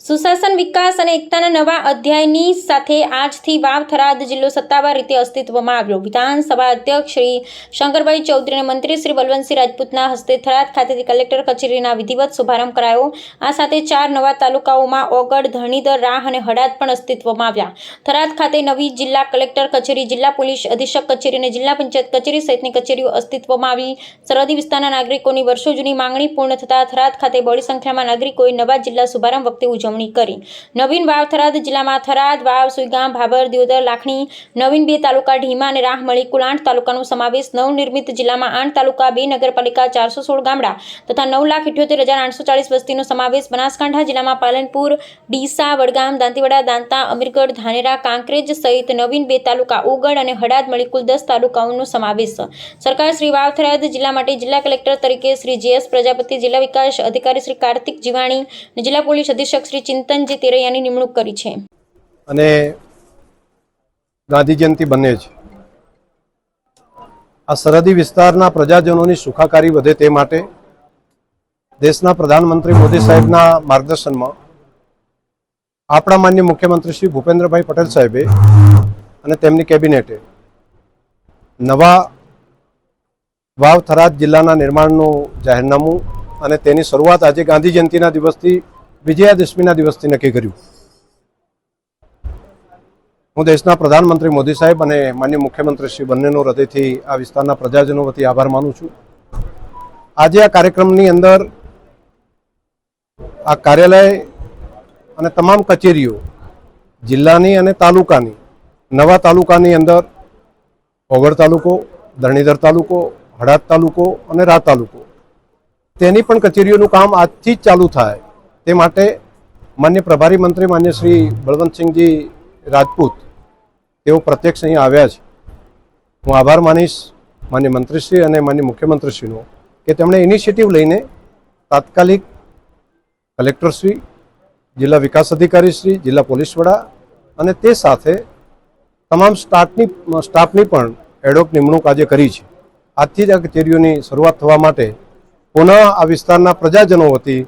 સુશાસન વિકાસ અને એકતાના નવા અધ્યાયની સાથે આજથી વાવ થરાદ જિલ્લો સત્તાવાર રીતે અસ્તિત્વમાં આવ્યો। વિધાનસભા અધ્યક્ષ શ્રી શંકરભાઈ ચૌધરી અને મંત્રી શ્રી બલવંતસિંહ રાજપૂતના હસ્તે થરાદ ખાતેથી કલેક્ટર કચેરીના વિધિવત શુભારંભ કરાયો। આ સાથે 4 નવા તાલુકાઓમાં ઓગળ, ધરણીધર, રાહ અને હડાદ પણ અસ્તિત્વમાં આવ્યા। થરાદ ખાતે નવી જિલ્લા કલેક્ટર કચેરી, જિલ્લા પોલીસ અધિક્ષક કચેરી અને જિલ્લા પંચાયત કચેરી સહિતની કચેરીઓ અસ્તિત્વમાં આવી। સરહદી વિસ્તારના નાગરિકોની વર્ષો જૂની માંગણી પૂર્ણ થતાં થરાદ ખાતે બહોળી સંખ્યામાં નાગરિકોએ નવા જિલ્લા શુભારંભ વખતે ઉજવણી કરી। નવીન વાવ થરાદ જિલ્લામાં થરાદ, વાવ, સુઈગામ, ભાભર, દિયોદર, લાખણી, નવીન 2 તાલુકા, ઢીમા અને રાહ મળી કુલ 8 તાલુકાનો સમાવેશ। નવનિર્મિત જિલ્લામાં 8 તાલુકા, 2 નગરપાલિકા, 416 ગામડા તથા 9,78,840 વસ્તીનો સમાવેશ। બનાસકાંઠા જિલ્લામાં પાલનપુર, ડીસા, વડગામ, દાંતીવાડા, દાંતા, અમીરગઢ, ધાનેરા, કાંકરેજ સહિત નવીન 2 તાલુકા, ઓગળ અને હડાદ મળી કુલ 10 તાલુકાઓનો સમાવેશ। સરકાર શ્રી વાવ થરાદ જિલ્લા માટે જિલ્લા કલેક્ટર તરીકે શ્રી જે.એસ. પ્રજાપતિ, જિલ્લા વિકાસ અધિકારી શ્રી કાર્તિક જીવાણી અને જિલ્લા પોલીસ અધિક્ષક શ્રી ચિંતનજી તેરૈયાની નિમણૂક કરી છે અને ગાંધી જયંતિ બને છે। આ સરહદી વિસ્તારના પ્રજાજનોની સુખાકારી વધે તે માટે દેશના પ્રધાનમંત્રી મોદી સાહેબના માર્ગદર્શનમાં આપણા માનનીય મુખ્યમંત્રી શ્રી ભૂપેન્દ્રભાઈ પટેલ સાહેબે અને તેમની કેબિનેટે નવા વાવ થરાદ જિલ્લાના નિર્માણનું જાહેરનામું અને તેની શરૂઆત આજે ગાંધી જયંતિના દિવસથી વિજયાદશમીના દિવસથી નક્કી કર્યું। હું દેશના પ્રધાનમંત્રી મોદી સાહેબ અને માનનીય મુખ્યમંત્રી શ્રી બંનેનો હૃદયથી આ વિસ્તારના પ્રજાજનો વતી આભાર માનું છું। આજે આ કાર્યક્રમની અંદર આ કાર્યાલય અને તમામ કચેરીઓ જિલ્લાની અને તાલુકાની, નવા તાલુકાની અંદર ઓગળ તાલુકો, ધરણીધર તાલુકો, હડાદ તાલુકો અને રાહ તાલુકો, તેની પણ કચેરીઓનું કામ આજથી જ ચાલુ થાય તે માટે માન્ય પ્રભારી મંત્રી માન્ય શ્રી બળવંતસિંહજી રાજપૂત તેઓ પ્રત્યક્ષ અહીં આવ્યા છે। હું આભાર માનીશ માન્ય મંત્રીશ્રી અને માન્ય મુખ્યમંત્રીશ્રીનો કે તેમણે ઇનિશિયેટિવ લઈને તાત્કાલિક કલેક્ટરશ્રી, જિલ્લા વિકાસ અધિકારીશ્રી, જિલ્લા પોલીસ વડા અને તે સાથે તમામ સ્ટાફની પણ એડહોક નિમણૂક આજે કરી છે। આજથી જ આ કચેરીઓની શરૂઆત થવા માટે પુનઃ આ વિસ્તારના પ્રજાજનો વતી,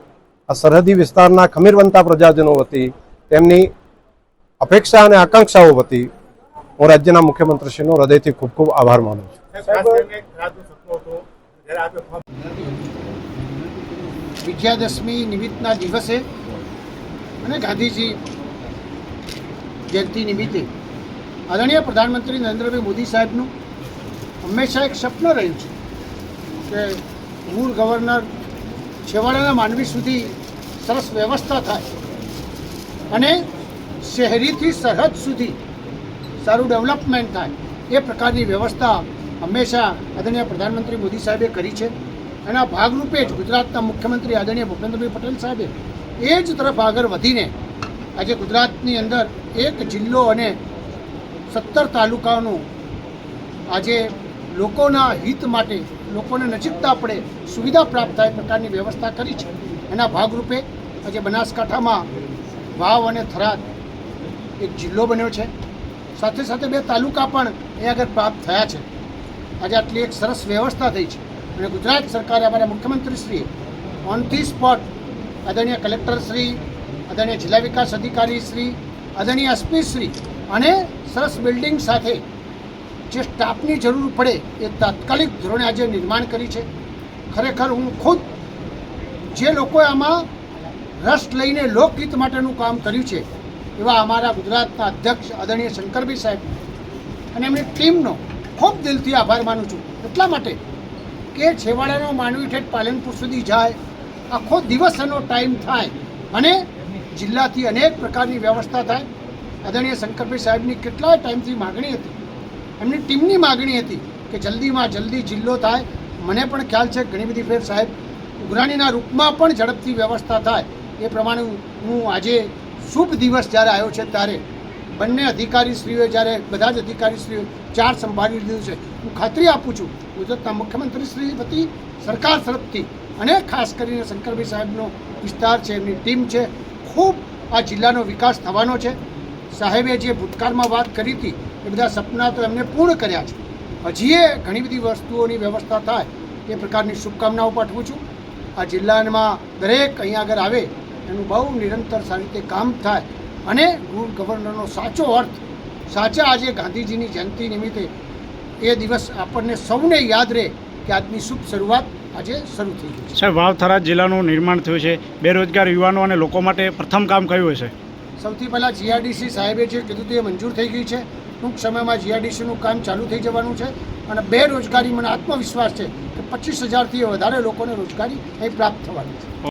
આ સરહદી વિસ્તારના ખમીરવંતા પ્રજાજનો વતી, તેમની અપેક્ષા અને આકાંક્ષાઓ વતી હું રાજ્યના મુખ્યમંત્રીશ્રીનો હૃદયથી ખૂબ ખૂબ આભાર માનું છું। વિજયાદશમી નિમિત્તના દિવસે અને ગાંધીજી જયંતિ નિમિત્તે આદરણીય પ્રધાનમંત્રી નરેન્દ્રભાઈ મોદી સાહેબનું હંમેશા એક સપન રહ્યું છે કે મૂળ ગવર્નર છેવાડાના માનવી સુધી સરસ વ્યવસ્થા થાય અને શહેરીથી સરહદ સુધી સારું ડેવલપમેન્ટ થાય એ પ્રકારની વ્યવસ્થા હંમેશા આદરણીય પ્રધાનમંત્રી મોદી સાહેબે કરી છે। એના ભાગરૂપે જ ગુજરાતના મુખ્યમંત્રી આદરણીય ભૂપેન્દ્રભાઈ પટેલ સાહેબે એ જ તરફ આગળ વધીને આજે ગુજરાતની અંદર 1 જિલ્લો અને 17 તાલુકાઓનું આજે લોકોના હિત માટે, લોકોને નજીકતા પડે, સુવિધા પ્રાપ્ત થાય પ્રકારની વ્યવસ્થા કરી છે। એના ભાગરૂપે આજે બનાસકાંઠામાં વાવ અને થરાદ એક જિલ્લો બન્યો છે, સાથે સાથે 2 તાલુકા પણ એ આગળ પ્રાપ્ત થયા છે। આજે આટલી એક સરસ વ્યવસ્થા થઈ છે અને ગુજરાત સરકારે અમારા મુખ્યમંત્રીશ્રીએ ઓન ધી સ્પોટ આદરણીય કલેક્ટરશ્રી, આદરણીય જિલ્લા વિકાસ અધિકારી શ્રી, આદરણીય એસપી શ્રી અને સરસ બિલ્ડિંગ સાથે જે સ્ટાફની જરૂર પડે એ તાત્કાલિક ધોરણે આજે નિર્માણ કરી છે। ખરેખર હું ખુદ જે લોકોએ આમાં રસ લઈને લોકહિત માટેનું કામ કર્યું છે એવા અમારા ગુજરાતના અધ્યક્ષ આદરણીય શંકરભાઈ સાહેબ અને એમની ટીમનો ખૂબ દિલથી આભાર માનું છું। એટલા માટે કે છેવાડાનો માનવી ઠેઠ પાલનપુર સુધી જાય, આખો દિવસ એનો ટાઈમ થાય અને જિલ્લાથી અનેક પ્રકારની વ્યવસ્થા થાય। આદરણીય શંકરભાઈ સાહેબની કેટલાય ટાઈમથી માગણી હતી, એમની ટીમની માગણી હતી કે જલ્દીમાં જલ્દી જિલ્લો થાય। મને પણ ખ્યાલ છે ઘણી બધી ફેર સાહેબ ઉઘરાણીના રૂપમાં પણ ઝડપથી વ્યવસ્થા થાય એ પ્રમાણે હું આજે શુભ દિવસ જ્યારે આવ્યો છે ત્યારે બંને અધિકારીશ્રીઓએ જ્યારે બધા જ અધિકારીશ્રીઓ ચાર્જ સંભાળી લીધું છે, હું ખાતરી આપું છું ગુજરાતના મુખ્યમંત્રીશ્રી વતી સરકાર તરફથી અને ખાસ કરીને શંકરભાઈ સાહેબનો વિસ્તાર છે, એમની ટીમ છે, ખૂબ આ જિલ્લાનો વિકાસ થવાનો છે। સાહેબે જે ભૂતકાળમાં વાત કરી હતી એ બધા સપના તો એમને પૂર્ણ કર્યા છે હજીએ ઘણી બધી વસ્તુઓની વ્યવસ્થા થાય એ પ્રકારની શુભકામનાઓ પાઠવું છું. આ જિલ્લામાં દરેક અહીંયા આગળ આવે એનું બહુ નિરંતર સારી રીતે કામ થાય અને ગુડ ગવર્નરનો સાચો અર્થ, સાચા આજે ગાંધીજીની જયંતિ નિમિત્તે એ દિવસ આપણને સૌને યાદ રહે કે આજની શુભ શરૂઆત આજે શરૂ થઈ ગઈ છે. સાહેબ, વાવ થરાદ જિલ્લાનું નિર્માણ થયું છે. બેરોજગાર યુવાનો અને લોકો માટે પ્રથમ કામ કયું હશે? સૌથી પહેલાં જીઆરડીસી સાહેબે જે કીધું તે મંજૂર થઈ ગઈ છે. ટૂંક સમયમાં જીઆરડીસીનું કામ ચાલુ થઈ જવાનું છે અને બેરોજગારી મને આત્મવિશ્વાસ છે કે 25,000થી વધારે લોકોને રોજગારી અહીં પ્રાપ્ત થવાની છે.